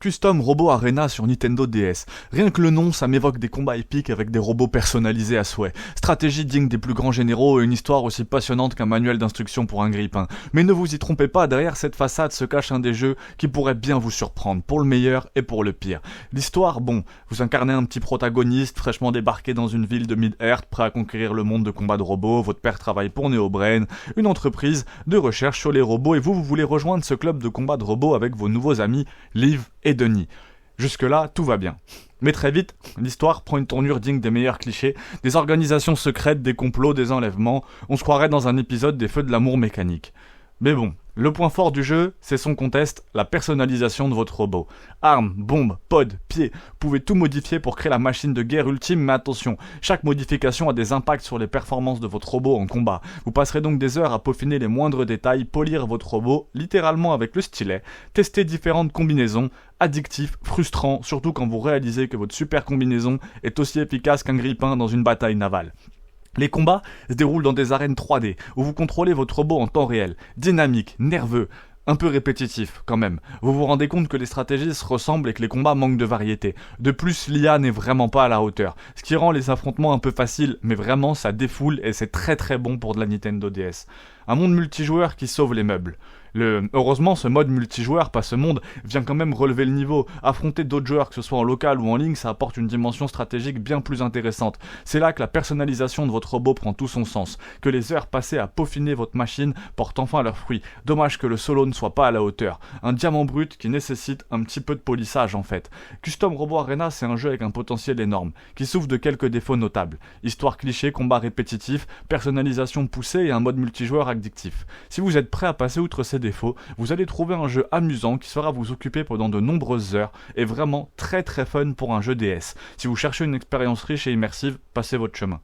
Custom Robot Arena sur Nintendo DS. Rien que le nom, ça m'évoque des combats épiques avec des robots personnalisés à souhait. Stratégie digne des plus grands généraux et une histoire aussi passionnante qu'un manuel d'instruction pour un grippin. Mais ne vous y trompez pas, derrière cette façade se cache un des jeux qui pourrait bien vous surprendre, pour le meilleur et pour le pire. L'histoire, bon, vous incarnez un petit protagoniste fraîchement débarqué dans une ville de Mid-Earth, prêt à conquérir le monde de combat de robots, votre père travaille pour NeoBrain, une entreprise de recherche sur les robots, et vous voulez rejoindre ce club de combat de robots avec vos nouveaux amis, Liv et Denis. Jusque-là, tout va bien. Mais très vite, l'histoire prend une tournure digne des meilleurs clichés, des organisations secrètes, des complots, des enlèvements, on se croirait dans un épisode des Feux de l'amour mécanique. Mais bon, le point fort du jeu, c'est son contest, la personnalisation de votre robot. Armes, bombes, pods, pieds, vous pouvez tout modifier pour créer la machine de guerre ultime, mais attention, chaque modification a des impacts sur les performances de votre robot en combat. Vous passerez donc des heures à peaufiner les moindres détails, polir votre robot, littéralement avec le stylet, tester différentes combinaisons, addictif, frustrant, surtout quand vous réalisez que votre super combinaison est aussi efficace qu'un grippin dans une bataille navale. Les combats se déroulent dans des arènes 3D, où vous contrôlez votre robot en temps réel, dynamique, nerveux, un peu répétitif quand même. Vous vous rendez compte que les stratégies se ressemblent et que les combats manquent de variété. De plus, l'IA n'est vraiment pas à la hauteur, ce qui rend les affrontements un peu faciles, mais vraiment ça défoule et c'est très très bon pour de la Nintendo DS. Un monde multijoueur qui sauve les meubles. Heureusement, ce mode multijoueur, pas ce monde, vient quand même relever le niveau. Affronter d'autres joueurs, que ce soit en local ou en ligne, ça apporte une dimension stratégique bien plus intéressante. C'est là que la personnalisation de votre robot prend tout son sens, que les heures passées à peaufiner votre machine portent enfin leurs fruits. Dommage que le solo ne soit pas à la hauteur. Un diamant brut qui nécessite un petit peu de polissage en fait. Custom Robot Arena, c'est un jeu avec un potentiel énorme, qui souffre de quelques défauts notables. Histoire cliché, combat répétitif, personnalisation poussée et un mode multijoueur addictif. Si vous êtes prêt à passer outre ces défauts, vous allez trouver un jeu amusant qui saura vous occuper pendant de nombreuses heures et vraiment très très fun pour un jeu DS. Si vous cherchez une expérience riche et immersive, passez votre chemin.